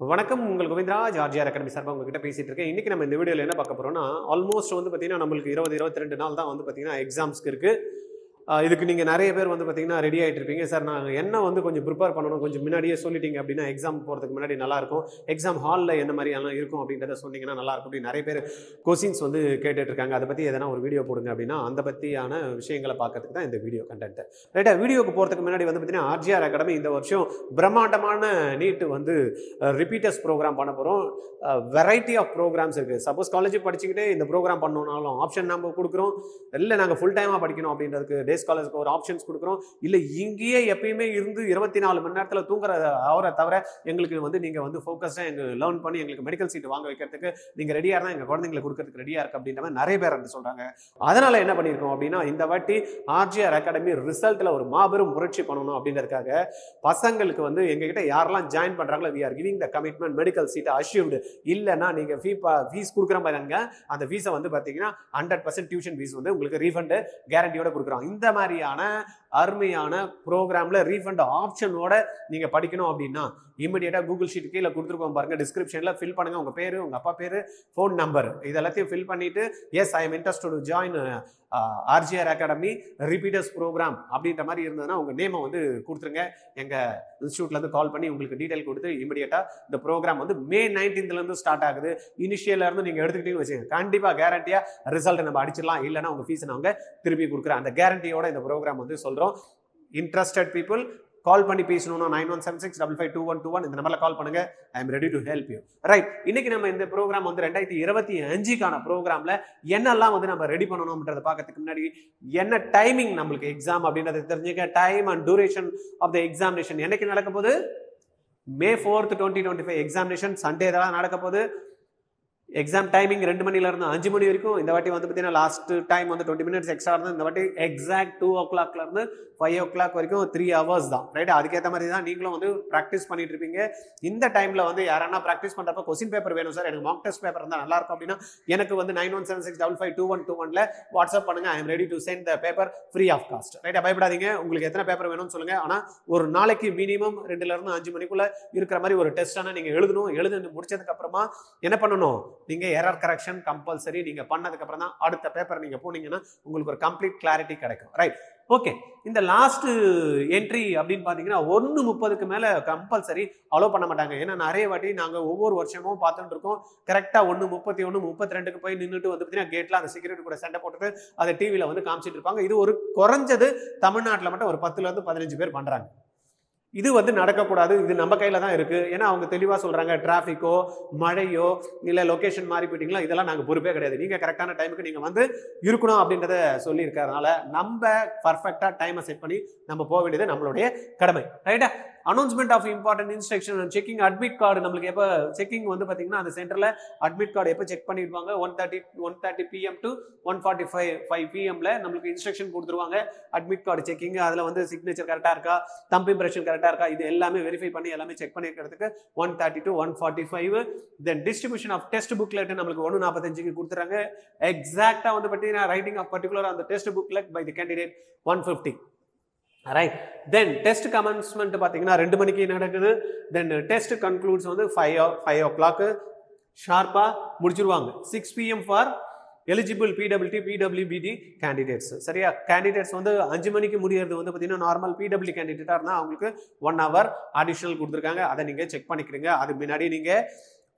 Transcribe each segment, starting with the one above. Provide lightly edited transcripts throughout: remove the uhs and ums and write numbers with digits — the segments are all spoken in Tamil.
வணக்கம். உங்கள் கோவிந்தரா ஜார்ஜியா அகாடமி சார்பாக உங்ககிட்ட பேசிட்டு இருக்கேன். இன்னைக்கு நம்ம இந்த வீடியோவில் என்ன பார்க்க போறோம்னா, ஆல்மோஸ்ட் வந்து பார்த்தீங்கன்னா நம்மளுக்கு 22 நாள் தான் வந்து பார்த்தீங்கன்னா எக்ஸாம்ஸ்க்கு இருக்கு. இதுக்கு நீங்கள் நிறைய பேர் வந்து பார்த்தீங்கன்னா ரெடி ஆகிட்டு இருப்பீங்க. சார் நாங்கள் என்ன வந்து கொஞ்சம் ப்ரிப்பேர் பண்ணணும், கொஞ்சம் முன்னாடியே சொல்லிட்டீங்க அப்படின்னா எக்ஸாம் போகிறதுக்கு முன்னாடி நல்லாயிருக்கும், எக்ஸாம் ஹாலில் என்ன மாதிரி எல்லாம் இருக்கும் அப்படின்றத சொன்னீங்கன்னா நல்லாயிருக்கும் அப்படின்னு நிறைய பேர் கொஸ்டின்ஸ் வந்து கேட்டுட்டு இருக்காங்க. அதை பற்றி எதனா ஒரு வீடியோ போடுங்க அப்படின்னா அந்த பற்றியான விஷயங்களை பார்க்கறதுக்கு தான் இந்த வீடியோ கண்டென்ட். ரைட்டா, வீடியோக்கு போகிறதுக்கு முன்னாடி வந்து பார்த்தீங்கன்னா ஆர்ஜிஆர் அகாடமி இந்த வருஷம் பிரம்மாண்டமான நீட்டு வந்து ரிப்பீட்டர்ஸ் ப்ரோக்ராம் பண்ண போகிறோம். வெரைட்டி ஆஃப் ப்ரோக்ராம்ஸ் இருக்குது. சப்போஸ் காலேஜ் படிச்சுக்கிட்டே இந்த ப்ரோக்ராம் பண்ணணும்னாலும் ஆப்ஷன் நம்ம கொடுக்குறோம். இல்லை நாங்கள் ஃபுல் டைமாக படிக்கணும் அப்படின்றதுக்கு டே ஸ்காலர்ஸ்க்கு ஒரு ஆப்ஷன்ஸ் கொடுக்குறோம். இல்லை இங்கேயே எப்பயுமே இருந்து 24 மணி நேரத்தில் தூங்குற அவரை தவிர எங்களுக்கு வந்து நீங்கள் வந்து ஃபோக்கஸ்டாக எங்கள் லேர்ன் பண்ணி எங்களுக்கு மெடிக்கல் சீட் வாங்க வைக்கிறதுக்கு நீங்கள் ரெடியாக இருந்தால் எங்கள் குழந்தைங்களை கொடுக்கறதுக்கு ரெடியாக இருக்குது அப்படின்ற மாதிரி நிறைய பேர் வந்து சொல்கிறாங்க. அதனால் என்ன பண்ணியிருக்கோம் அப்படின்னா, இந்த வாட்டி ஆர்ஜிஆர் அகாடமி ரிசல்ட்டில் ஒரு மாபெரும் புரட்சி பண்ணணும் அப்படின்றதுக்காக பசங்களுக்கு வந்து எங்ககிட்ட யாரெல்லாம் ஜாயின் பண்ணுறாங்களோ we are giving the commitment medical seat assured. இல்லைன்னா நீங்கள் ஃபீஸ் கொடுக்குற மாதிரிங்க அந்த ஃபீஸை வந்து பார்த்தீங்கன்னா 100% டியூஷன் ஃபீஸ் வந்து உங்களுக்கு ரீஃபண்டு கேரண்டியோட கொடுக்குறோம். இந்த மாதிரியான அருமையான ப்ரோக்ராம்ல ரீஃபண்ட் ஆப்ஷனோட நீங்க படிக்கணும் அப்படின்னா இமிடியேட்டா கூகுள் ஷீட் கீழே கொடுத்துருக்கோம் பாருங்க, டிஸ்கிரிப்ஷன்ல ஃபில் பண்ணுங்க. உங்க பேரு, உங்க அப்பா பேரு, ஃபோன் நம்பர் இதெல்லாத்தையும் ஃபில் பண்ணிட்டு yes I am interested to join RGR academy repeaters program அப்படின்ற மாதிரி இருந்ததுன்னா உங்க நேமை வந்து கொடுத்துருங்க. எங்க இன்ஸ்டியூட்ல இருந்து கால் பண்ணி உங்களுக்கு டீடைல் கொடுத்து இமிடியேட்டா இந்த ப்ரோக்ராம் வந்து May 19th இருந்து ஸ்டார்ட் ஆகுது. இனிஷியல்ல இருந்து நீங்க எடுத்துக்கிட்டீங்கன்னு வச்சுக்கோங்க, கண்டிப்பா கேரண்டியா ரிசல்ட் நம்ம அடிச்சிடலாம். இல்லைன்னா உங்க ஃபீஸ் நாங்க திருப்பி கொடுக்குறேன். அந்த கேரண்டியோட இந்த ப்ரோக்ராம் வந்து சொல்றோம். இன்ட்ரெஸ்டட் பீப்புள் கால் பண்ணி பேசணும்னா 9176552121 இந்த நம்பர்ல கால் பண்ணுங்க. I am ready to help you. Right, இன்னைக்கு நம்ம இந்த ப்ரோக்ராம் வந்து 2025க்கான ப்ரோக்ராம்ல என்னெல்லாம் வந்து நம்ம ரெடி பண்ணணும்ன்றதை பார்க்கறதுக்கு முன்னாடி என்ன டைமிங் நம்மளுக்கு எக்ஸாம் அப்படின்றத தெரிஞ்சுக்க. Time and duration of the examination என்னைக்கு நடக்க போகுது? May 4th 2025 எக்ஸாமினேஷன் சண்டே தான் நடக்க போகுது. எக்ஸாம் டைமிங் 2 மணில இருந்து 5 மணி வரைக்கும். இந்த வாட்டி வந்து பார்த்தீங்கன்னா லாஸ்ட் டைம் வந்து 20 மினிட்ஸ் எக்ஸ்ட்ரா இருந்தது. இந்த வாட்டி எக்ஸாக்ட் 2 o'clock இருந்து 5 o'clock வரைக்கும் 3 hours தான். ரைட், அதுக்கேற்ற மாதிரி தான் நீங்களும் வந்து ப்ராக்டிஸ் பண்ணிட்டு இருப்பீங்க. இந்த டைம்ல வந்து யாரா ப்ராக்டிஸ் பண்றப்ப கொஸ்டின் பேப்பர் வேணும் சார், எனக்கு மார்க் டெஸ்ட் பேப்பர் இருந்தால் நல்லா இருக்கும் அப்படின்னா எனக்கு வந்து 9176552121 வாட்ஸ்அப் பண்ணுங்க. I am ready to send the paper free of cost. ரைட்டா, பயப்படாதீங்க. உங்களுக்கு எத்தனை பேப்பர் வேணும்னு சொல்லுங்க. ஆனா ஒரு நாளைக்கு மினிமம் 2ல இருந்து 5 மணிக்குள்ள இருக்கிற மாதிரி ஒரு டெஸ்டான நீங்க எழுதணும். எழுதி முடிச்சதுக்கு அப்புறமா என்ன பண்ணணும்? நீங்க எரர் கரெக்ஷன் கம்பல்சரி. நீங்க பண்ணதுக்கு அப்புறம் தான் அடுத்த பேப்பர் நீங்க போனீங்கன்னா உங்களுக்கு ஒரு கம்ப்ளீட் கிளாரிட்டி கிடைக்கும். Right, okay. இந்த லாஸ்ட் என்ட்ரி அப்படின்னு பாத்தீங்கன்னா 1:30க்கு மேல கம்பல்சரி அலோவ் பண்ண மாட்டாங்க. ஏன்னா நிறைய வாட்டி நாங்க ஒவ்வொரு வருஷமும் பார்த்துட்டு இருக்கோம். கரெக்டா 1:31 32க்கு போய் நின்றுட்டு வந்து பார்த்தீங்கன்னா கேட்ல அந்த செக்யூரிட்டி கூட சண்டை போட்டுட்டு அதை டிவியில வந்து காமிச்சிட்டு இருப்பாங்க. இது ஒரு குறைஞ்சது தமிழ்நாட்டில் மட்டும் ஒரு 10ல இருந்து 15 பேர் பண்றாங்க. இது வந்து நடக்கக்கூடாது. இது நம்ம கையில தான் இருக்கு. ஏன்னா அவங்க தெளிவா சொல்றாங்க, டிராபிக்கோ மழையோ இல்ல லொகேஷன் மாறி போயிட்டீங்களா இதெல்லாம் நாங்க பொறுப்பே கிடையாது. நீங்க கரெக்டான டைமுக்கு நீங்க வந்து இருக்கணும் அப்படின்றத சொல்லி இருக்கிறதுனால நம்ம பர்ஃபெக்டா டைமை செட் பண்ணி நம்ம போக வேண்டியது நம்மளுடைய கடமை. ரைட்டா, announcement of important instruction checking admit card. நம்மளுக்கு எப்போ செக்கிங் வந்து பார்த்தீங்கன்னா அந்த சென்டரில் அட்மிட் கார்டு எப்போ செக் பண்ணிடுவாங்க? 1:30 PM to 1:45 PM நம்மளுக்கு இன்ஸ்ட்ரக்ஷன் கொடுத்துருவாங்க. அட்மிட் கார்டு செக்கிங், அதில் வந்து சிக்னேச்சர் கரெக்டாக இருக்கா, தம்ப் இம்ப்ரெஷன் கரெக்டாக இருக்கா, இது எல்லாமே வெரிஃபை பண்ணி எல்லாமே செக் பண்ணி இருக்கிறதுக்கு 1:30 to 1:45. Then distribution of test booklet நம்மளுக்கு 1:45க்கு கொடுத்துறாங்க. எக்ஸாக்டாக வந்து பார்த்தீங்கன்னா ரைட்டிங் ஆஃப் பர்டிகுலர் அந்த test booklet by the candidate 1:50. Right, then test commencement பார்த்தீங்கன்னா 2 மணிக்கு நடக்குது. தென் டெஸ்ட் கன்க்ளூட்ஸ் வந்து 5 o'clock ஷார்ப்பா முடிச்சிருவாங்க. 6 PM for eligible PWBD candidates. சரியா, கேண்டிடேட்ஸ் வந்து 5 மணிக்கு முடியறது வந்து பார்த்தீங்கன்னா நார்மல் PW கேண்டிடேட்டா இருந்தால் அவங்களுக்கு 1 hour அடிஷனல் கொடுத்துருக்காங்க. அதை நீங்க செக் பண்ணிக்கிறீங்க. அது முன்னாடி நீங்க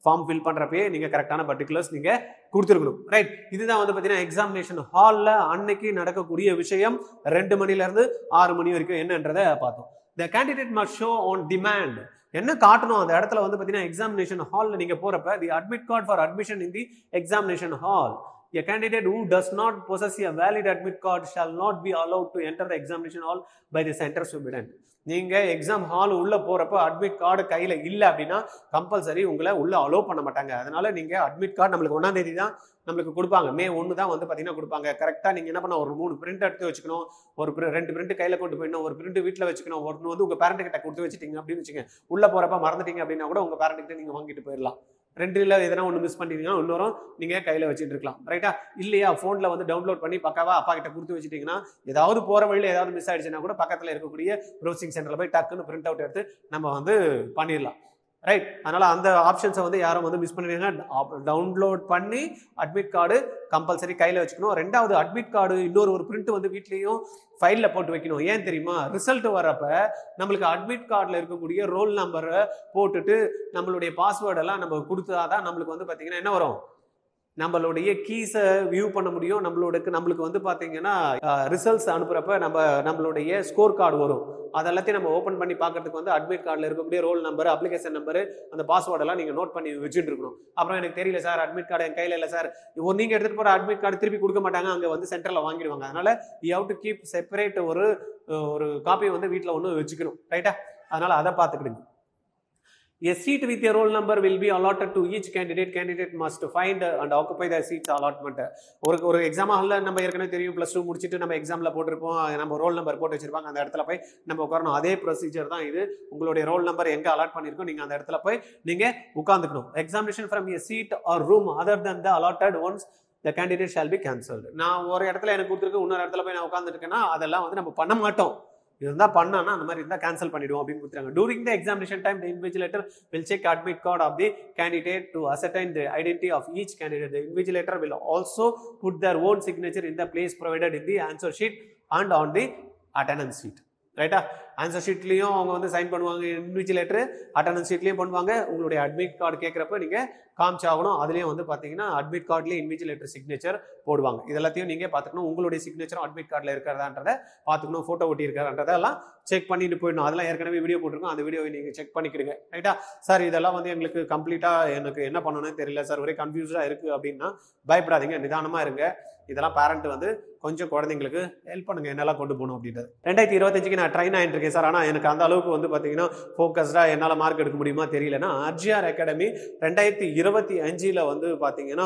ஃபார்ம் ஃபில் பண்றப்பே நீங்க கரெக்டான பர்டிகுலர்ஸ் நீங்க கொடுத்துருக்கணும். ரைட், இதுதான் வந்து பார்த்தீங்கன்னா எக்ஸாமினேஷன் ஹாலில் அன்னைக்கு நடக்கக்கூடிய விஷயம். 2 மணில இருந்து 6 மணி வரைக்கும் என்னன்றதை பார்த்தோம். The candidate must show on demand. என்ன காட்டணும் அந்த இடத்துல வந்து பார்த்தீங்கன்னா எக்ஸாமினேஷன் ஹாலில் நீங்க போறப்ப the admit card for admission in the examination hall. A candidate who does not possess a valid admit card shall not be allowed to enter the examination hall by the center superintendent. நீங்க எக்ஸாம் ஹால் உள்ள போறப்ப அட்மிட் கார்டு கையில இல்ல அப்படின்னா கம்பல்சரி உங்களை உள்ள அலோவ் பண்ண மாட்டாங்க. அதனால நீங்க அட்மிட் கார்டு நம்மளுக்கு 1ஆம் தேதி தான் நம்மளுக்கு கொடுப்பாங்க. May 1 தான் வந்து பார்த்தீங்கன்னா கொடுப்பாங்க. கரெக்டாக நீங்கள் என்ன பண்ண, ஒரு 3 பிரிண்ட் எடுத்து வச்சுக்கணும். ஒரு 2 பிரிண்ட் கையில் கொண்டு போயிடணும். ஒரு பிரிண்ட் வீட்டில் வச்சுக்கணும். ஒன்று வந்து உங்கள் பேரண்ட் கிட்ட கொடுத்து வச்சுட்டீங்க அப்படின்னு வச்சுங்க. உள்ள போறப்ப மறந்துட்டீங்க அப்படின்னா கூட உங்கள் பேரண்ட் கிட்ட நீங்கள் வாங்கிட்டு போயிடலாம். 2ல எதனா ஒன்று மிஸ் பண்ணிட்டீங்கன்னா இன்னொரும் நீங்கள் கையில் வச்சுட்டு இருக்கலாம். ரைட்டா, இல்லையா ஃபோனில் வந்து டவுன்லோட் பண்ணி பக்காவா அப்பா கிட்ட கொடுத்து வச்சுட்டீங்கன்னா ஏதாவது போகிற வழியில் ஏதாவது மிஸ் ஆயிடுச்சுன்னா கூட பக்கத்தில் இருக்கக்கூடிய ப்ரௌசிங் சென்டரில் போய் டக்குன்னு பிரிண்ட் அவுட் எடுத்து நம்ம வந்து பண்ணிடலாம். ரைட். அதனால் அந்த ஆப்ஷன்ஸை வந்து யாரும் வந்து மிஸ் பண்ணிடுங்க. டவுன்லோட் பண்ணி அட்மிட் கார்டு கம்பல்சரி கையில் வச்சுக்கணும். ரெண்டாவது அட்மிட் கார்டு இன்னொரு பிரிண்ட் வந்து வீட்லேயும் ஃபைலில் போட்டு வைக்கணும். ஏன் தெரியுமா? ரிசல்ட் வரப்ப நம்மளுக்கு அட்மிட் கார்டில் இருக்கக்கூடிய ரோல் நம்பரை போட்டுட்டு நம்மளுடைய பாஸ்வேர்டெல்லாம் நம்ம கொடுத்தாதான் நம்மளுக்கு வந்து பார்த்தீங்கன்னா என்ன வரும், நம்மளுடைய கீஸை வியூ பண்ண முடியும். நம்மளுக்கு வந்து பார்த்தீங்கன்னா ரிசல்ட்ஸ் அனுப்புறப்ப நம்மளுடைய ஸ்கோர் கார்டு வரும். அதெல்லாத்தையும் நம்ம ஓப்பன் பண்ணி பார்க்கறதுக்கு வந்து அட்மிட் கார்டில் இருக்கக்கூடிய ரோல் நம்பர், அப்ளிகேஷன் நம்பர், அந்த பாஸ்வேர்டெல்லாம் நீங்கள் நோட் பண்ணி வச்சுட்டு இருக்கணும். அப்புறம் எனக்கு தெரியல சார், அட்மிட் கார்டு என் கையில் இல்லை சார், நீங்கள் எடுத்துகிட்டு போகிற அட்மிட் கார்டு திருப்பி கொடுக்க மாட்டாங்க, அங்கே வந்து சென்டரில் வாங்கிடுவாங்க. அதனால் you have to keep separate ஒரு காப்பி வந்து வீட்டில் ஒன்று வச்சுக்கணும். ரைட்டா? அதனால் அதை பார்த்துக்கிடுங்க. A seat with a roll number will be allotted to each candidate. Candidate must find and occupy the seats allotment. ஒரு எக்ஸாம் ஹாலில் நம்ம ஏற்கனவே தெரியும், +2 முடிச்சுட்டு நம்ம எக்ஸாமில் போட்டிருப்போம், நம்ம ரோல் நம்பர் போட்டு வச்சிருப்பாங்க, அந்த இடத்துல போய் நம்ம உட்காரணும். அதே ப்ரொசீஜர் தான் இது. உங்களுடைய ரோல் நம்பர் எங்கே அலாட் பண்ணியிருக்கோம் நீங்கள் அந்த இடத்துல போய் நீங்கள் உட்காந்துக்கணும். Examination from a seat or room other than the allotted ones the candidate shall be cancelled. நான் ஒரு இடத்துல எனக்கு கொடுத்துருக்கு, இன்னொரு இடத்துல போய் நான் உட்காந்துருக்கேன்னா அதெல்லாம் வந்து நம்ம பண்ண மாட்டோம். இருந்தால் பண்ணானா அந்த மாதிரி இருந்தால் கேன்சல் பண்ணிடுவோம் அப்படின்னு கொடுத்துறாங்க. During the examination time the invigilator will check admit card of the candidate to ascertain the identity of each candidate. The invigilator will also put their own signature in the place provided in the answer sheet and on the attendance sheet. ரைட்டா? ஆன்சர் ஷீட்லேயும் அவங்க வந்து சைன் பண்ணுவாங்க, இன்விஜிலேட்டர் அட்டண்டன்ஸ் ஷீட்லேயும் பண்ணுவாங்க. உங்களுடைய அட்மிட் கார்டு கேட்குறப்ப நீங்கள் காமிச்சாகணும். அதுலேயும் வந்து பார்த்தீங்கன்னா அட்மிட் கார்ட்லேயே இன்விஜிலேட்டர் சிக்னேச்சர் போடுவாங்க. இதெல்லாத்தையும் நீங்கள் பார்த்துக்கணும். உங்களுடைய சிக்னேச்சரும் அட்மிட் கார்டில் இருக்கிறதான்றதை பார்த்துக்கணும். ஃபோட்டோ ஒட்டி இருக்கிறதான்றதெல்லாம் செக் பண்ணிட்டு போயிடணும். அதெல்லாம் ஏற்கனவே வீடியோ போட்டிருக்கோம், அந்த வீடியோவை நீங்கள் செக் பண்ணிக்கிடுங்க. ரைட்டா? சார் இதெல்லாம் வந்து எங்களுக்கு கம்ப்ளீட்டாக எனக்கு என்ன பண்ணணும்னு தெரியல சார், ஒரே கன்ஃபியூஸ்டாக இருக்குது அப்படின்னா பயப்படாதீங்க, நிதானமாக இருங்க. இதெல்லாம் பேரண்ட் வந்து கொஞ்சம் குழந்தைங்களுக்கு ஹெல்ப் பண்ணுங்க, என்னெல்லாம் கொண்டு போகணும் அப்படின்றது. 2025க்கு நான் ட்ரைன் ஆகிட்டு இருக்கேன் சார், ஆனால் எனக்கு அந்த அளவுக்கு வந்து பார்த்தீங்கன்னா ஃபோக்கஸ்டாக என்னால் மார்க் எடுக்க முடியுமா தெரியலன்னா, RGR அகாடமி 2025 வந்து பார்த்தீங்கன்னா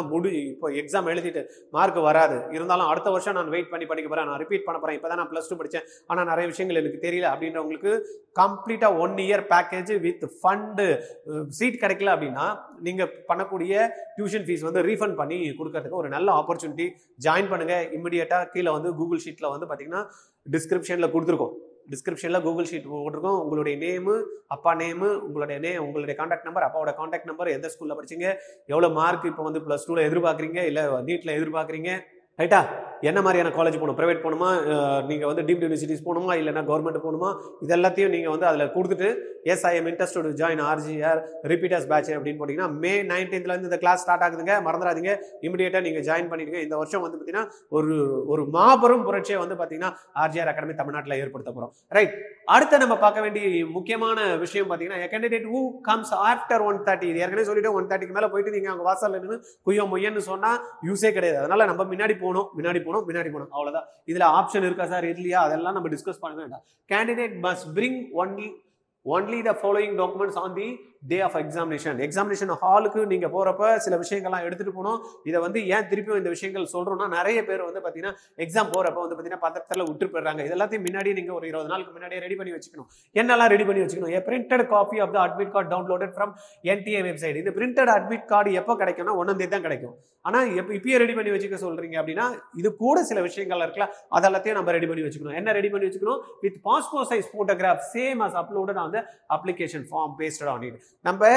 இப்போ எக்ஸாம் எழுதிட்டு மார்க் வராது, இருந்தாலும் அடுத்த வருஷம் நான் வெயிட் பண்ணி படிக்க போகிறேன், நான் ரிப்பீட் பண்ண போகிறேன், இப்போ தான் நான் +2 படித்தேன், ஆனால் நிறைய விஷயங்கள் எனக்கு தெரியல அப்படின்றவங்களுக்கு கம்ப்ளீட்டாக 1 year package with fund. Seat கிடைக்கல அப்படின்னா நீங்கள் பண்ணக்கூடிய டியூஷன் ஃபீஸ் வந்து ரீஃபண்ட் பண்ணி கொடுக்கறதுக்கு ஒரு நல்ல ஆப்பர்ச்சுனிட்டி. ஜாயின் பண்ணுங்கள் இமிடியேட்டாக. கீழே வந்து கூகுள் ஷீட்டில் வந்து பார்த்தீங்கன்னா டிஸ்கிரிப்ஷனில் கொடுத்துருக்கோம். டிஸ்கிரிப்ஷனில் கூகுள் ஷீட் போட்டிருக்கோம். உங்களுடைய நேமு, அப்பா நேமு, உங்களுடைய காண்டாக்ட் நம்பர், அப்பாவோட காண்டாக்ட் நம்பர், எந்த ஸ்கூலில் படிச்சிங்க, எவ்வளோ மார்க் இப்போ வந்து +2ல எதிர்பார்க்குறீங்க, இல்லை நீட்டில் எதிர்பார்க்குறீங்க, ரைட்டா? என்ன மாதிரியான காலேஜ் போகணும், ப்ரைவேட் போகணுமா, நீங்கள் வந்து டீம்டு யூனிவர்சிட்டிஸ் போகணுமா, இல்லைனா கவர்மெண்ட் போகணுமா, இதெல்லாத்தையும் நீங்கள் வந்து அதில் கொடுத்துட்டு yes I am interested to join RGR repeaters batch அப்படின்னு போட்டிங்கன்னா May 19th இந்த கிளாஸ் ஸ்டார்ட் ஆகுதுங்க, மறந்துடாதீங்க. இமிடியேட்டாக நீங்கள் ஜாயின் பண்ணிடுங்க. இந்த வருஷம் வந்து பார்த்தீங்கன்னா ஒரு மாபெரும் புரட்சியை வந்து பார்த்தீங்கன்னா RGR அகாடமி தமிழ்நாட்டில் ஏற்படுத்த போகிறோம். ரைட். அடுத்து நம்ம பார்க்க வேண்டிய முக்கியமான விஷயம் பார்த்தீங்கன்னா கேண்டிடேட் ஹூ கம்ஸ் ஆஃப்டர் 130. இது ஏற்கனவே சொல்லிட்டு 130க்கு மேலே போயிட்டு நீங்கள் அவங்க வாசலில் நின்று குய்யோ மொய்யன்னு சொன்னால் யூஸே கிடையாது. அதனால் நம்ம முன்னாடி போகணும் அவ்வளவுதான். இதுல ஆப்ஷன் இருக்கா சார், இல்லையா, அதெல்லாம் நம்ம டிஸ்கஸ் பண்ண வேண்டாம். Candidate must bring only the following documents on the day of examination. Examination ஹாலுக்கு நீங்க போறப்ப சில விஷயங்கள்லாம் எடுத்துட்டு போகணும். இதை வந்து ஏன் திருப்பியும் இந்த விஷயங்கள் சொல்றோம்னா, நிறைய பேர் வந்து பாத்தீங்கன்னா எக்ஸாம் போறப்ப வந்து பாத்தீங்கன்னா பத்திரத்துல விட்டு போயிடுறாங்க. இதெல்லாத்தையும் முன்னாடி நீங்க ஒரு 20 நாளுக்கு முன்னாடியே ரெடி பண்ணி வச்சுக்கணும். என்னெல்லாம் ரெடி பண்ணி வச்சுக்கணும்? A printed copy of the admit card downloaded from NTA website. இந்த printed admit card எப்போ கிடைக்கும்னா 1ஆம் தேதி தான் கிடைக்கும். ஆனா இப்பயே ரெடி பண்ணி வச்சுக்க சொல்றீங்க அப்படின்னா இது கூட சில விஷயங்கள் இருக்கலாம், அதெல்லாத்தையும் நம்ம ரெடி பண்ணி வச்சுக்கணும். என்ன ரெடி பண்ணி வச்சுக்கணும்? With passport size photograph same as uploaded on the application form pasted on it. நம்ம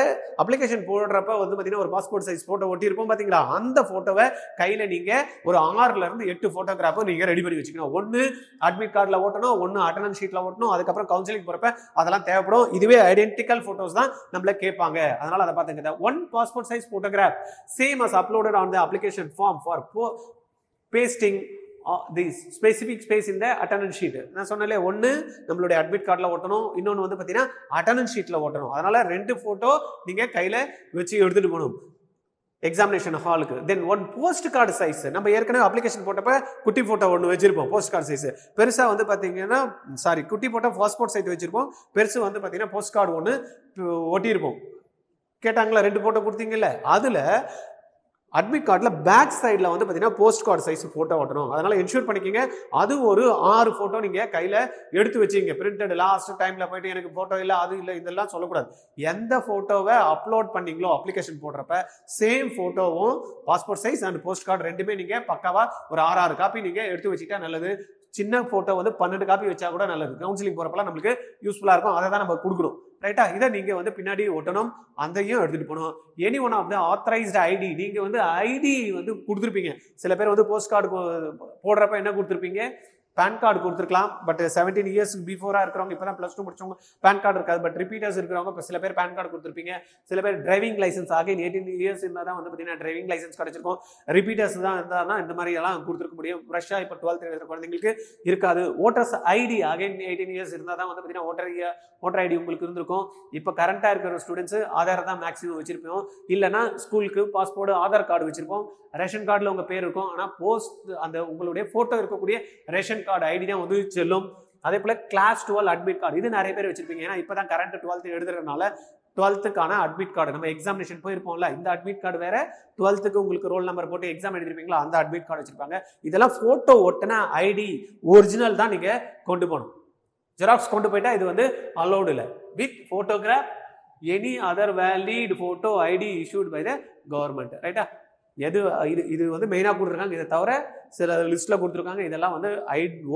அப்ளிகேஷன் போடுறப்ப வந்து பாத்தீங்கன்னா ஒரு பாஸ்போர்ட் சைஸ் போட்டோ ஒட்டி இருப்போம் பாத்தீங்களா, அந்த போட்டோவை கையில நீங்க ஒரு 6ல இருந்து 8 போட்டோகிராஃபை நீங்க ரெடி பண்ணி வச்சுக்கணும். ஒன்னு அட்மிட் கார்டில் ஓட்டணும், ஒன்னு அட்டெண்டன்ஸ் ஷீட்ல ஓட்டணும், அதுக்கப்புறம் கவுன்சிலிங் போறப்ப அதெல்லாம் தேவைப்படும். இதுவே ஐடென்டிக்கல் போட்டோஸ் தான் நம்மள கேட்பாங்க, அதனால அதை பார்த்துங்க. One passport size photograph same as uploaded on the application form for pasting the specific space in the attendance sheet. நான் சொன்னேன்ல, ஒன்னு நம்மளுடைய அட்மிட் கார்டில் ஓட்டணும், இன்னொன்று வந்து பார்த்தீங்கன்னா அட்டெண்டன்ஸ் ஷீட்டில் ஓட்டணும். அதனால 2 போட்டோ நீங்க கையில வச்சு எடுத்துட்டு போகணும் எக்ஸாமினேஷன் ஹாலுக்கு. தென் 1 போஸ்ட் கார்டு சைஸ். நம்ம ஏற்கனவே அப்ளிகேஷன் போட்டப்ப குட்டி போட்டோ ஒன்று வச்சிருப்போம், போஸ்ட் கார்டு சைஸ். பெருசா வந்து பார்த்தீங்கன்னா குட்டி போட்டோ பாஸ்போர்ட் சைஸ் வச்சிருப்போம், பெருசு வந்து பார்த்தீங்கன்னா போஸ்ட் கார்டு ஒன்று ஒட்டியிருப்போம். கேட்டாங்களா 2 போட்டோ கொடுத்தீங்கல்ல, அதுல அட்மிட் கார்டில் பேக் சைடில் வந்து பார்த்தீங்கன்னா போஸ்ட் கார்டு சைஸ் ஃபோட்டோ ஓட்டணும். அதனால் என்ஷூர் பண்ணிக்கிங்க. அது ஒரு 6 ஃபோட்டோ நீங்கள் கையில் எடுத்து வச்சிங்க. பிரிண்டட் லாஸ்ட் டைமில் போயிட்டு எனக்கு ஃபோட்டோ இல்லை, அது இல்லை, இதெல்லாம் சொல்லக்கூடாது. எந்த ஃபோட்டோவை அப்லோட் பண்ணீங்களோ அப்ளிகேஷன் போடுறப்ப சேம் ஃபோட்டோவும் passport size and post card ரெண்டுமே நீங்கள் பக்காவாக ஒரு 6 காப்பி நீங்கள் எடுத்து வச்சுக்கிட்டா நல்லது. சின்ன ஃபோட்டோ வந்து 12 காப்பி வச்சா கூட நல்லது. கவுன்சிலிங் போகிறப்பெல்லாம் நம்மளுக்கு யூஸ்ஃபுல்லாக இருக்கும். அதை தான் நம்ம கொடுக்கணும். ரைட்டா? இதை நீங்கள் வந்து பின்னாடி ஒட்டணும், அதையும் எடுத்துகிட்டு போகணும். Any one of the authorised ID, நீங்கள் வந்து ஐடி வந்து கொடுத்துருப்பீங்க. சில பேர் வந்து போஸ்ட் கார்டு போடுறப்ப என்ன கொடுத்துருப்பீங்க, பேன் கார்டு கொடுத்துருக்கலாம். பட் 17 இயர்ஸ் பிஃபோராக இருக்கிறவங்க, இப்போ தான் +2 முடிச்சவங்க பேன் கார்டு இருக்காது. பட் ரிப்பீட்டர்ஸ் இருக்கிறவங்க இப்போ சில பேர் பேன் கார்டு கொடுத்துருப்பீங்க. சில பேர் டிரைவிங் லைசன்ஸ் அகைன் 18 இயர்ஸ் இருந்தால் தான் வந்து பார்த்தீங்கன்னா டிரைவிங் லைசன்ஸ் கிடச்சிருக்கும். ரிப்பீட்டர்ஸ் தான் இருந்தால் தான் இந்த மாதிரி எல்லாம் கொடுத்துருக்க முடியும். ஃப்ரெஷ்ஷாக இப்போ 12th எழுதுகிற குழந்தைங்களுக்கு இருக்காது. ஓட்டர்ஸ் ஐடி அகைன் 18 இயர்ஸ் இருந்தால் தான் வந்து பார்த்தீங்கன்னா ஓட்டர் ஐடி உங்களுக்கு இருந்திருக்கும். இப்போ கரண்ட்டாக இருக்கிற ஸ்டூடெண்ட்ஸ் ஆதார் தான் மேக்ஸிமம் வச்சிருப்போம். இல்லைனா ஸ்கூலுக்கு பாஸ்போர்ட் ஆதார் கார்டு வச்சிருப்போம். ரேஷன் கார்டில் உங்கள் பேர் இருக்கும். ஆனால் அந்த உங்களுடைய ஃபோட்டோ இருக்கக்கூடிய ரேஷன் கார்டு ஐடி தான் வந்து செல்லும். அதே போல் கிளாஸ் 12 அட்மிட் கார்டு, இது நிறைய பேர் வச்சிருப்பீங்க. ஏன்னா இப்போ தான் current 12th எழுதுறதுனால 12th admit card, நம்ம எக்ஸாமினேஷன் போயிருப்போம்ல, இந்த அட்மிட் கார்டு வேற, 12th உங்களுக்கு ரோல் நம்பர் போட்டு எக்ஸாம் எழுதிருப்பீங்களா, அந்த அட்மிட் கார்டு வச்சிருப்பாங்க. இதெல்லாம் ஃபோட்டோ ஒட்டின ஐடி ஒரிஜினல் தான் நீங்கள் கொண்டு போகணும். ஜெராக்ஸ் கொண்டு போயிட்டா இது வந்து அலௌடு இல்லை. With photograph any other valid photo ID issued by the government. ரைட்டா? இது வந்து மெயினாக கொடுத்துருக்காங்க. இதை தவிர சில லிஸ்ட்டில் கொடுத்துருக்காங்க. இதெல்லாம் வந்து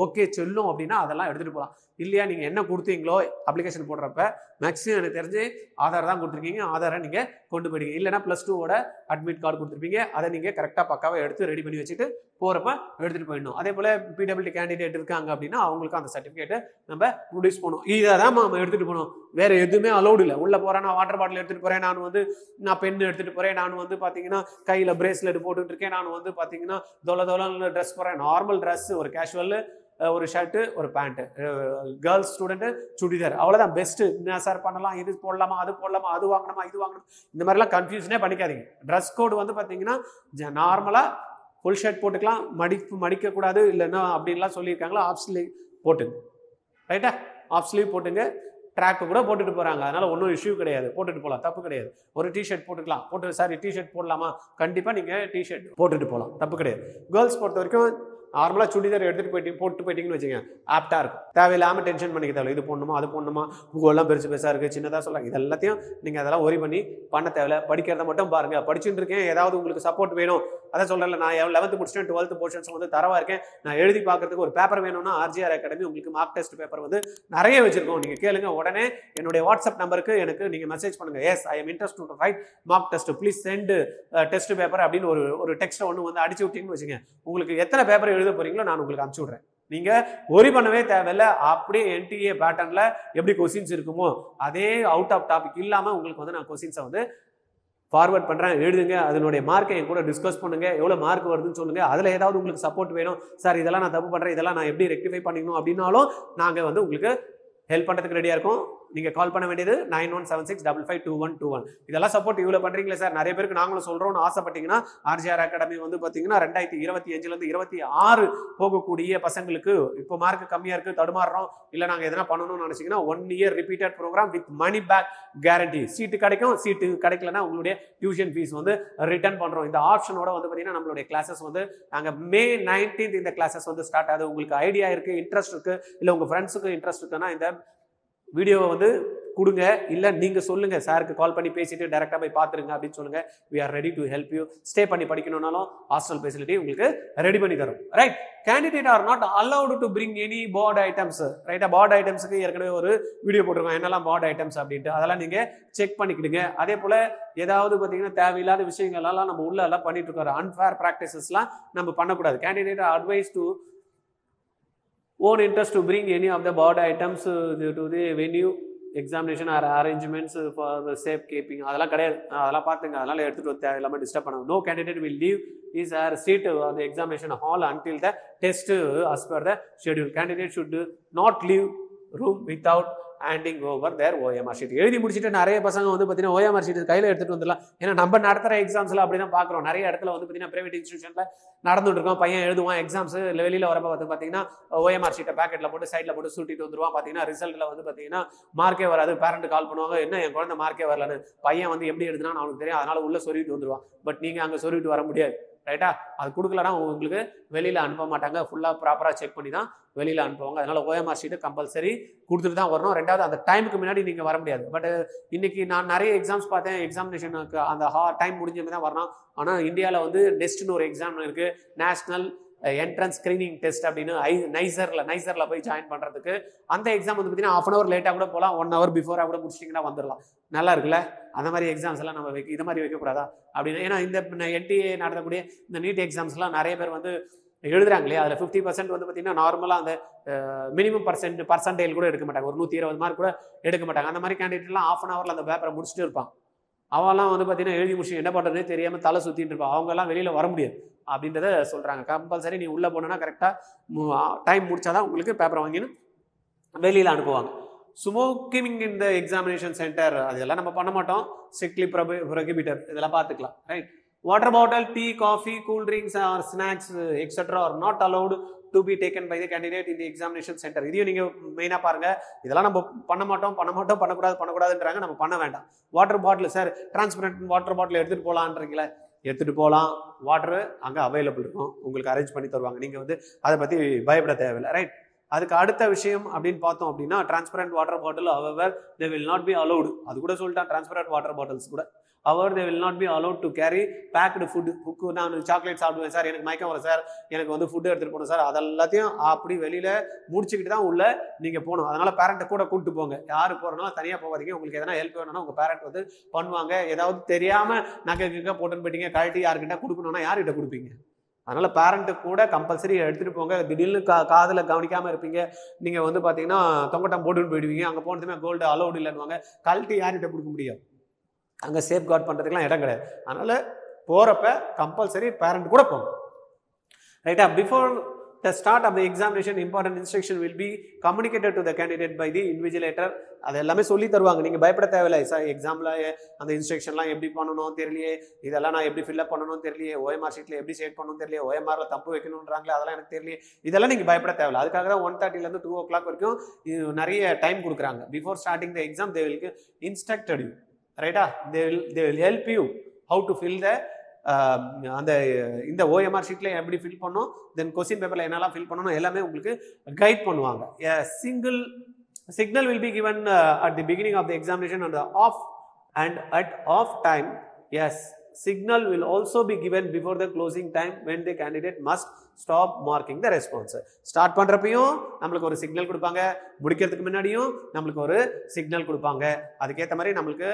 ஓகே சொல்லும் அப்படின்னா அதெல்லாம் எடுத்துகிட்டு போகலாம். இல்லையா, நீங்கள் என்ன கொடுத்தீங்களோ அப்ளிகேஷன் போடுறப்ப மேக்ஸிமம் எனக்கு தெரிஞ்சு ஆதார் தான் கொடுத்துருக்கீங்க. ஆதாரை நீங்கள் கொண்டு போயிடுங்க. இல்லைனா +2 அட்மிட் கார்டு கொடுத்துருப்பீங்க. அதை நீங்கள் கரெக்டாக பக்காவாக எடுத்து ரெடி பண்ணி வச்சுட்டு போகிறப்ப எடுத்துகிட்டு போயிடணும். அதே போல் பிடபிள்யூடி கேண்டிடேட் இருக்காங்க அப்படின்னா அவங்களுக்கு அந்த சர்டிஃபிகேட்டை நம்ம ப்ரொடியூஸ் பண்ணணும். இதை தான் நம்ம எடுத்துகிட்டு போகணும். வேறு எதுவுமே அலௌடு இல்லை. உள்ளே போகிறேன், நான் வாட்டர் பாட்டில் எடுத்துகிட்டு போகிறேன், நான் பென் எடுத்துகிட்டு போகிறேன், நான் வந்து பார்த்தீங்கன்னா கையில் பிரேஸ்லெட் போட்டுட்ருக்கேன், நான் வந்து பார்த்தீங்கன்னா தொலை ட்ரெஸ் போகிறேன், நார்மல் ட்ரெஸ், ஒரு கேஷுவல், ஒரு ஷர்ட்டு, ஒரு பேண்ட்டு, கேர்ள்ஸ் ஸ்டூடெண்ட்டு சுடிதார், அவ்வளோதான் பெஸ்ட்டு. என்ன சார் பண்ணலாம், இது போடலாமா, அது போடலாமா, அது வாங்கணுமா, இது வாங்கணும், இந்த மாதிரிலாம் கன்ஃபியூஷனே பண்ணிக்காதீங்க. ட்ரெஸ் கோடு வந்து பார்த்தீங்கன்னா நார்மலாக ஃபுல் ஷர்ட் போட்டுக்கலாம், மடிக்கக்கூடாது இல்லைன்னா அப்படின்லாம் சொல்லியிருக்காங்களா, ஆஃப் ஸ்லீவ் போட்டுங்க. ரைட்டா? ஆஃப் ஸ்லீவ் போட்டுங்க. ட்ராக்கு கூட போட்டுட்டு போகிறாங்க, அதனால் ஒன்றும் இஷ்யூ கிடையாது, போட்டுட்டு போகலாம், தப்பு கிடையாது. ஒரு டிஷர்ட் போட்டுக்கலாம், சார் டிஷர்ட் போடலாமா, கண்டிப்பாக நீங்கள் டிஷர்ட் போட்டுட்டு போகலாம், தப்பு கிடையாது. கேர்ள்ஸ் பொறுத்த வரைக்கும் நார்மலாக சுடிதார் எடுத்துகிட்டு போட்டு போயிட்டீங்கன்னு வச்சுங்க, ஆப்டாக இருக்கும். தேவையில்லாமல் டென்ஷன் பண்ணிக்க தேவையில்ல. இது போடணுமா, அது போடணுமா, பூவெல்லாம் பெருசாக இருக்குது, சின்னதாக சொல்லலாம், இது எல்லாத்தையும் நீங்கள் அதெல்லாம் ஒரி பண்ணி பண்ண தேவையில்ல. படிக்கிறத மட்டும் பாருங்கள். படிச்சுட்டு இருக்கேன், ஏதாவது உங்களுக்கு சப்போர்ட் வேணும், அதை சொல்லலை, நான் 11th முடிச்சுட்டேன், 12th போர்ஷன்ஸ் வந்து தரவாக இருக்கேன், நான் எழுதி பார்க்கறதுக்கு ஒரு பேப்பர் வேணும்னா ஆர்ஜிஆர் அகாடமி உங்களுக்கு மார்க் டெஸ்ட் பேப்பர் வந்து நிறைய வச்சிருக்கோம். நீங்கள் கேளுங்க. உடனே என்னுடைய வாட்ஸ்அப் நம்பருக்கு எனக்கு நீங்கள் மெசேஜ் பண்ணுங்கள். Yes, I am interest to write mark test, please send test paper அப்படின்னு ஒரு டெக்ஸ்ட்டை ஒன்று வந்து அடிச்சு விட்டீங்கன்னு வச்சுங்க, உங்களுக்கு எத்தனை பேப்பர் எழுத போறீங்களோ நான் உங்களுக்கு அனுப்பிச்சு விட்றேன். நீங்க ஒரி பண்ணவே தேவையில்லை. அப்படியே என்டிஏ பேட்டர்ன்ல எப்படி கொஸ்டின்ஸ் இருக்குமோ அதே அவுட் ஆஃப் டாபிக் இல்லாம உங்களுக்கு வந்து நான் கொஸ்டின்ஸை வந்து ஃபார்வர்ட் பண்ணுறேன், எழுதுங்க. அதனுடைய மார்க்கை என் கூட டிஸ்கஸ் பண்ணுங்க, எவ்வளோ மார்க் வருதுன்னு சொல்லுங்க. அதில் ஏதாவது உங்களுக்கு சப்போர்ட் வேணும், சார் இதெல்லாம் நான் தப்பு பண்ணுறேன், இதெல்லாம் நான் எப்படி ரெக்டிஃபை பண்ணிக்கணும் அப்படின்னாலும் நாங்கள் வந்து உங்களுக்கு ஹெல்ப் பண்ணுறதுக்கு ரெடியாக இருக்கும். நீங்கள் கால் பண்ண வேண்டியது 9176552121. இதெல்லாம் சப்போர்ட் இவ்வளோ பண்ணுறீங்களே சார், நிறைய பேருக்கு நாங்களும் சொல்கிறோம்னு ஆசைப்பட்டீங்கன்னா ஆர்ஜிஆர் அகாடமி வந்து பார்த்தீங்கன்னா 2025 26 போகக்கூடிய பசங்களுக்கு இப்போ மார்க் கம்மியாக இருக்குது, தடுமாறுறோம், இல்லை நாங்கள் எதனா பண்ணணும்னு நினச்சிங்கன்னா 1 year repeated program with money back guarantee. Seat கிடைக்கும், சீட்டு கிடைக்கலன்னா உங்களுடைய டியூஷன் ஃபீஸ் வந்து ரிட்டர்ன் பண்ணுறோம். இந்த ஆப்ஷனோட வந்து பார்த்தீங்கன்னா நம்மளுடைய கிளாஸஸ் வந்து நாங்கள் May 19th இந்த கிளாஸஸ் வந்து ஸ்டார்ட் ஆகுது. உங்களுக்கு ஐடியா இருக்குது, இன்ட்ரெஸ்ட் இருக்குது, இல்லை உங்கள் ஃப்ரெண்ட்ஸுக்கு இன்ட்ரெஸ்ட் இருக்குன்னா இந்த வீடியோவை வந்து கொடுங்க, இல்லை நீங்கள் சொல்லுங்கள், சாருக்கு கால் பண்ணி பேசிட்டு டேரெக்டாக போய் பார்த்துருங்க அப்படின்னு சொல்லுங்கள். we are ready to help you. Stay பண்ணி படிக்கணும்னாலும் ஹாஸ்டல் ஃபெசிலிட்டி உங்களுக்கு ரெடி பண்ணி தரும். Right? Candidate R not allowed to bring any board items. ரைட்டா? போர்டு ஐட்டம்ஸுக்கு ஏற்கனவே ஒரு வீடியோ போட்டிருக்கோம், என்னெல்லாம் போர்டு ஐட்டம்ஸ் அப்படின்ட்டு, அதெல்லாம் நீங்கள் செக் பண்ணிக்கிடுங்க. அதே போல் ஏதாவது பார்த்தீங்கன்னா தேவையில்லாத விஷயங்கள்லாம் நம்ம உள்ள எல்லாம் பண்ணிட்டு இருக்கோம், அன்ஃபேர் ப்ராக்டிசஸ்லாம் நம்ம பண்ணக்கூடாது. Candidate advice to own interest to bring any of the board items to the venue examination or arrangements for the safe keeping. அதெல்லாம் கிடையாது, அதெல்லாம் பார்த்துங்க, அதெல்லாம் எடுத்துகிட்டு தேவையில்லாமல் டிஸ்டர்ப் பண்ணுங்க. No candidate will leave his or her seat on the examination hall until the test as per the schedule. Candidate should not leave room without handing over their OMR sheet. எழுதி முடிச்சுட்டு நிறைய பசங்க வந்து பார்த்தீங்கன்னா ஓஎம்ஆர் ஷீட் கையில் எடுத்துகிட்டு வந்துடலாம். ஏன்னா நம்ம நடத்துகிற எக்ஸாம்ஸில் அப்படி தான் பார்க்குறோம். நிறைய இடத்துல வந்து பார்த்தீங்கன்னா ப்ரைவேட் இன்ஸ்டியூஷனில் நடந்துட்டு இருக்கோம், பையன் எழுதுவான் எக்ஸாம்ஸ், வெளியில் வரப்போ வந்து பார்த்தீங்கன்னா ஓஎம்ஆர் ஷீட்டை பேக்கெட்டில் போட்டு சைடில் போட்டு சுட்டிட்டு வந்துடுவான். பார்த்தீங்கன்னா ரிசல்ட்டில் வந்து பார்த்தீங்கன்னா மார்க்கே வராது. பேரண்ட் கால் பண்ணுவாங்க, என்ன என் குழந்தை மார்க்கே வரலன்னு. பையன் வந்து எப்படி எழுதுனான்னு அவனுக்கு தெரியும், அதனால் உள்ளே சொல்லிட்டு வந்துடுவான். பட் நீங்கள் அங்கே சொல்லிட்டு வர முடியாது. ரைட்டா? அது கொடுக்கலன்னா உங்களுக்கு வெளியில் அனுப்ப மாட்டாங்க, ஃபுல்லாக ப்ராப்பராக செக் பண்ணி தான் வெளியில் அனுப்புவாங்க. அதனால் ஓஎம்ஆர் ஷீட்டு கம்பல்சரி கொடுத்துட்டு தான் வரணும். ரெண்டாவது அந்த டைமுக்கு முன்னாடி நீங்கள் வர முடியாது. பட் இன்னைக்கு நான் நிறைய எக்ஸாம்ஸ் பார்த்தேன், எக்ஸாமினேஷனுக்கு அந்த டைம் முடிஞ்ச தான் வரணும். ஆனால் இந்தியாவில் வந்து நெஸ்ட்னு ஒரு எக்ஸாம் இருக்குது, நேஷ்னல் என்ட்ரன்ஸ் ஸ்க்ரீனிங் டெஸ்ட் அப்படின்னு நைசரில் போய் ஜாயின் பண்ணுறதுக்கு அந்த எக்ஸாம் வந்து பார்த்தீங்கன்னா 1/2 hour லேட்டாக கூட போகலாம், 1 hour பிஃபோராக கூட முடிச்சிட்டிங்கன்னா வந்துடலாம். நல்லா இருக்குல்ல? அந்த மாதிரி எக்ஸாம்ஸ் எல்லாம் நம்ம இது மாதிரி வைக்கக்கூடாதா அப்படின்னு. ஏன்னா இந்த NTA நடத்தக்கூடிய இந்த நீட் எக்ஸாம்ஸ்லாம் நிறைய பேர் வந்து எழுதுறாங்க இல்லையா, அதில் 50% வந்து பார்த்தீங்கன்னா நார்மலாக அந்த மினிமம் பர்சன்டேஜ் கூட எடுக்க மாட்டாங்க, ஒரு 120 மார்க் கூட எடுக்க மாட்டாங்க. அந்த மாதிரி கேண்டிடேட்லாம் 1/2 hour அந்த பேப்பரை முடிச்சுட்டு இருப்பான். அவெல்லாம் வந்து பார்த்தீங்கன்னா எழுதி முடிச்சு என்ன பண்ணுறதுனே தெரியாமல் தலை சுற்றிட்டு இருப்பான். அவங்கெல்லாம் வெளியில் வர முடியாது அப்படின்றத சொல்கிறாங்க. கம்பல்சரி நீ உள்ளே போனோன்னா கரெக்டாக டைம் முடிச்சாதான் உங்களுக்கு பேப்பரை வாங்கின்னு வெளியில் அனுப்புவாங்க. ஸ்மோக்கிங் இந்த எக்ஸாமினேஷன் சென்டர் அதெல்லாம் நம்ம பண்ண மாட்டோம், ஸ்ட்ரிக்ட்லி ப்ரோஹிபிட்டட், இதெல்லாம் பார்த்துக்கலாம். Right. Water bottle, tea, coffee, cool drinks or snacks etc. are not allowed to be taken by the candidate in the examination center. இதையும் நீங்கள் மெயினாக பாருங்கள். இதெல்லாம் நம்ம பண்ணக்கூடாதுன்றாங்க, நம்ம பண்ண வேண்டாம். Water bottle sir transparent water bottle எடுத்துகிட்டு போகலான்றீங்களே, எடுத்துகிட்டு போகலாம். வாட்டரு அங்கே அவைலபிள் இருக்கும், உங்களுக்கு அரேஞ்ச் பண்ணி தருவாங்க. நீங்கள் வந்து அதை பற்றி பயப்பட தேவையில்லை. ரைட். அதுக்கு அடுத்த விஷயம் அப்படின்னு பார்த்தோம் அப்படின்னா transparent water bottle however they will not be allowed. அது கூட சொல்லிட்டான், டிரான்ஸ்பரண்ட் வாட்டர் பாட்டில்ஸ் கூட however they will not be allowed to carry packed food. நான் சாக்லேட் சாப்பிடுவேன் சார், எனக்கு மயக்கம் வரும் சார், எனக்கு வந்து ஃபுட்டு எடுத்துகிட்டு போகணும் சார், அதெல்லாத்தையும் அப்படி வெளியில் முடிச்சுக்கிட்டு தான் உள்ள நீங்கள் போகணும். அதனால் பேரண்ட்டை கூட கூப்பிட்டு போங்க. யார் போகிறனாலும் தனியாக போகாதீங்க. உங்களுக்கு எதனா ஹெல்ப் வேணும்னா உங்கள் பேரண்ட் வந்து பண்ணுவாங்க. ஏதாவது தெரியாமல் நகை போட்டுன்னு போயிட்டீங்க, கழட்டி யாருக்கிட்ட கொடுக்கணும்னா யார்கிட்ட கொடுப்பீங்க? அதனால் பேரண்ட்டு கூட கம்பல்சரி எடுத்துகிட்டு போங்க. திடீர்னு காதில் கவனிக்காமல் இருப்பீங்க, நீங்கள் வந்து பார்த்தீங்கன்னா தொங்கட்டம் போட்டுன்னு போயிடுவீங்க. அங்கே போனதுமே கோல்டு அலௌடு இல்லைன்னுவாங்க, கழட்டி யார்கிட்ட கொடுக்க முடியும்? அங்கே சேஃப் கார்ட் பண்ணுறதுக்குலாம் இடம் கிடையாது. அதனால் போகிறப்ப கம்பல்சரி பேரண்ட் கூட போங்க. ரைட்டா? Before the start of the examination important instruction will be communicated to the candidate by the invigilator. அது எல்லாமே சொல்லி தருவாங்க, நீங்கள் பயப்பட தேவையில்லை. எக்ஸாமில் அந்த இன்ஸ்ட்ரக்ஷன்லாம் எப்படி பண்ணணும் தெரியலையே, இதெல்லாம் நான் எப்படி ஃபில்அப் பண்ணணும் தெரியலையே, OMR ஷீட்டில் எப்படி செட் பண்ணணும் தெரியலையே, OMRல தப்பு வைக்கணுன்றாங்களே அதெல்லாம் எனக்கு தெரியலையே, இதெல்லாம் நீங்கள் பயப்பட தேவையில்லை. அதுக்காக தான் 1:30 to 2 o'clock வரைக்கும் இது நிறைய டைம் கொடுக்குறாங்க. Before starting the exam they will instructed you. ரைட்டா? they will help you how to fill the அந்த இந்த OMR ஷீட்டில் எப்படி ஃபில் பண்ணணும், தென் கொஸ்டின் பேப்பரில் என்னெல்லாம் ஃபில் பண்ணணும் எல்லாமே உங்களுக்கு கைட் பண்ணுவாங்க. Single signal will be given at the beginning of the examination and at off time. Yes, signal will also be given before the closing time when the candidate must stop marking the response. Start பண்ணுறப்பையும் நம்மளுக்கு ஒரு சிக்னல் கொடுப்பாங்க, முடிக்கிறதுக்கு முன்னாடியும் நம்மளுக்கு ஒரு சிக்னல் கொடுப்பாங்க. அதுக்கேற்ற மாதிரி நம்மளுக்கு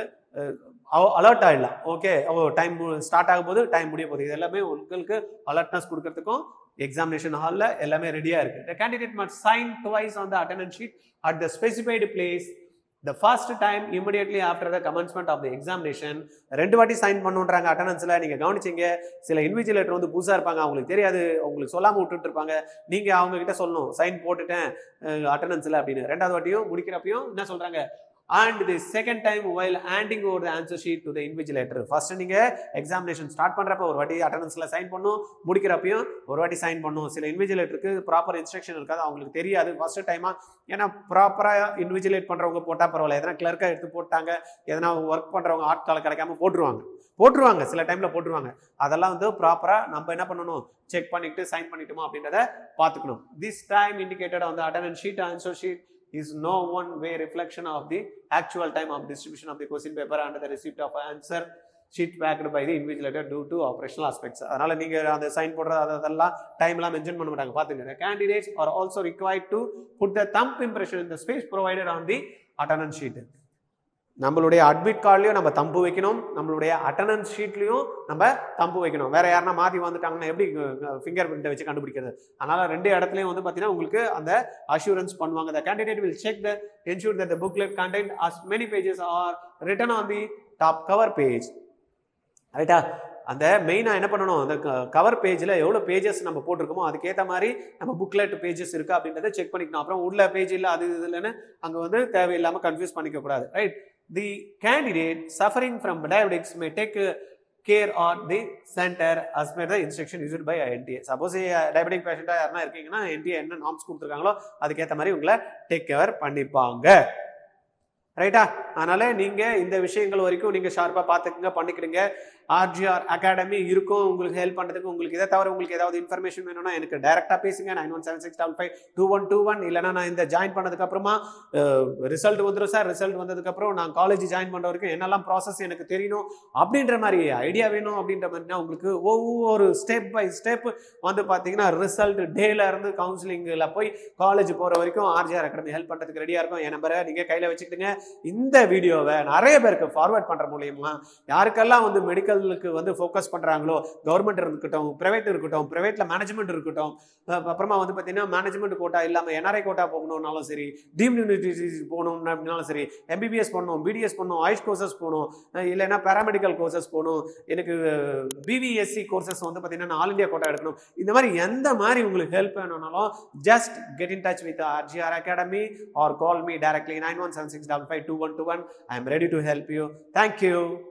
அலர்ட் ஆகிடலாம். ஓகே, டைம் ஸ்டார்ட் ஆகும் போது டைம் முடிய போகுது, இது எல்லாமே உங்களுக்கு அலர்ட்னஸ் கொடுக்கறதுக்கும் எக்ஸாமினேஷன் ஹாலில் எல்லாமே ரெடியாக இருக்குது. The candidate must sign twice on the attendance sheet at the specified place the first time immediately after the commencement of the examination. 2 வாட்டி சைன் பண்ணுன்றாங்க அட்டண்டன்ஸில். நீங்கள் கவனிச்சிங்க, சில இன்விஜிலேட்டர் வந்து புதுசாக இருப்பாங்க, அவங்களுக்கு தெரியாது, உங்களுக்கு சொல்லாமல் விட்டுட்டு இருப்பாங்க. நீங்கள் அவங்ககிட்ட சொல்லணும் சைன் போட்டுட்டேன் அட்டண்டன்ஸில் அப்படின்னு. 2வது வாட்டியும் முடிக்கிறப்பையும் என்ன சொல்கிறாங்க, and the second time while handing over the answer sheet to the invigilator. First நீங்கள் எக்ஸாமினேஷன் ஸ்டார்ட் பண்ணுறப்ப ஒரு வாட்டி அட்டண்டன்ஸில் சைன் பண்ணும், முடிக்கிறப்பையும் ஒரு வாட்டி சைன் பண்ணும். சில இன்விஜிலேட்டருக்கு ப்ராப்பர் இன்ஸ்ட்ரக்ஷன் இருக்காது, அவங்களுக்கு தெரியாது ஃபர்ஸ்ட் டைமாக. ஏன்னா ப்ராப்பராக இன்விஜிலேட் பண்ணுறவங்க போட்டால் பரவாயில்ல, எதனா கிளர்க்காக எடுத்து போட்டாங்க, எதனா ஒர்க் பண்ணுறவங்க ஆட்களை கிடைக்காம போட்டுருவாங்க, சில டைமில் போட்டுருவாங்க. அதெல்லாம் வந்து ப்ராப்பராக நம்ம என்ன பண்ணணும், செக் பண்ணிட்டு சைன் பண்ணிட்டோமா அப்படின்றத பார்த்துக்கணும். This time indicated on the attendance sheet answer sheet is no one way reflection of the actual time of distribution of the question paper and the receipt of answer sheet backed by the invigilator due to operational aspects. அதனால நீங்க அந்த சைன் போடுறது அதெல்லாம் டைம்லாம் மென்ஷன் பண்ண மாட்டாங்க, பாத்துங்க. Candidates are also required to put the thumb impression in the space provided on the attendance sheet. நம்மளுடைய அட்மிட் கார்ட்லையும் நம்ம தம்பு வைக்கணும், நம்மளுடைய அட்டண்டன்ஸ் ஷீட்லையும் நம்ம தம்பு வைக்கணும். வேற யாருன்னா மாற்றி வந்துட்டாங்கன்னா எப்படி ஃபிங்கர் பிரிண்ட்டை வச்சு கண்டுபிடிக்கிறது? அதனால 2 இடத்துலையும் வந்து பார்த்தீங்கன்னா உங்களுக்கு அந்த அஷூரன்ஸ் பண்ணுவாங்க. The candidate will check that ensure that the booklet content as many pages are written on the top cover page. ரைட்டா? அந்த மெயினாக என்ன பண்ணணும், அந்த கவர் பேஜில் எவ்வளோ பேஜஸ் நம்ம போட்டிருக்கோமோ அதுக்கேற்ற மாதிரி நம்ம புக்லெட் பேஜஸ் இருக்கா அப்படின்றத செக் பண்ணிக்கணும். அப்புறம் உள்ள பேஜ் இல்லை அது இல்லைன்னு அங்கே வந்து தேவையில்லாமல் கன்ஃபியூஸ் பண்ணிக்கக்கூடாது. Right? The candidate suffering from diabetics may take care on the center as per the instruction used by NTA. Suppose diabetic patient யாருன்னா இருக்கீங்கன்னா NTA என்ன நார்ம்ஸ் கொடுத்துருக்காங்களோ அதுக்கேற்ற மாதிரி உங்களை டேக் கேர் பண்ணிப்பாங்க. ரைட்டா? அதனால நீங்க இந்த விஷயங்கள் வரைக்கும் நீங்க ஷார்ப்பா பாத்துக்கங்க, பண்ணிக்கிடுங்க. ஆர்ஜிஆர் அகாடமி இருக்கும் உங்களுக்கு ஹெல்ப் பண்றதுக்கு. உங்களுக்கு இதை தவிர உங்களுக்கு ஏதாவது இன்ஃபர்மேஷன் வேணும்னா எனக்கு டைரக்டா பேசுங்க. 9176552121. இல்லைன்னா நான் இந்த ஜாயின் பண்ணதுக்கு அப்புறமா ரிசல்ட் வந்துடும் சார், ரிசல்ட் வந்ததுக்கு அப்புறம் நான் காலேஜ் ஜாயின் பண்ற வரைக்கும் என்னெல்லாம் ப்ராசஸ் எனக்கு தெரியணும் அப்படின்ற மாதிரி ஐடியா வேணும் அப்படின்ற மாதிரினா உங்களுக்கு ஒவ்வொரு ஸ்டெப் பை ஸ்டெப் வந்து பாத்தீங்கன்னா ரிசல்ட் டேல இருந்து கவுன்சிலிங்ல போய் காலேஜ் போற வரைக்கும் ஆர்ஜிஆர் அகாடமி ஹெல்ப் பண்றதுக்கு ரெடியா இருக்கும். என் நம்பரை நீங்க கையில வச்சுக்கிட்டுங்க. இந்த வீடியோவை நிறைய பேருக்கு ஃபார்வர்ட் பண்ற மூலியமா யாருக்கெல்லாம் வந்து மெடிக்கலுக்கு வந்து ஃபோக்கஸ் பண்றாங்களோ, கவர்மெண்ட் இருக்கட்டும், பிரைவேட் இருக்கட்டும், பிரைவேட்ல மேனேஜ்மெண்ட் இருக்கட்டும், அப்புறமா வந்து பாத்தீங்கன்னா மேனேஜ்மெண்ட் கோட்டா இல்லாம என்ஆர்ஐ கோட்டா போகணும்னாலும் சரி, டீம்டு யூனிவர்சிட்டிஸ் போகணும் அப்படின்னாலும் சரி, எம்பிபிஎஸ் பண்ணணும், பிடிஎஸ் பண்ணணும், ஆயுஷ் கோர்சஸ் போகணும், இல்லைன்னா பேராமெடிக்கல் கோர்சஸ் போகணும், எனக்கு பிவிஎஸ்சி கோர்சஸ் வந்து பாத்தீங்கன்னா ஆல் இந்தியா கோட்டா எடுக்கணும், இந்த மாதிரி எந்த மாதிரி உங்களுக்கு ஹெல்ப் வேணும்னாலும் just get in touch with RGR Academy or call me directly 9176552121. I am ready to help you. Thank you.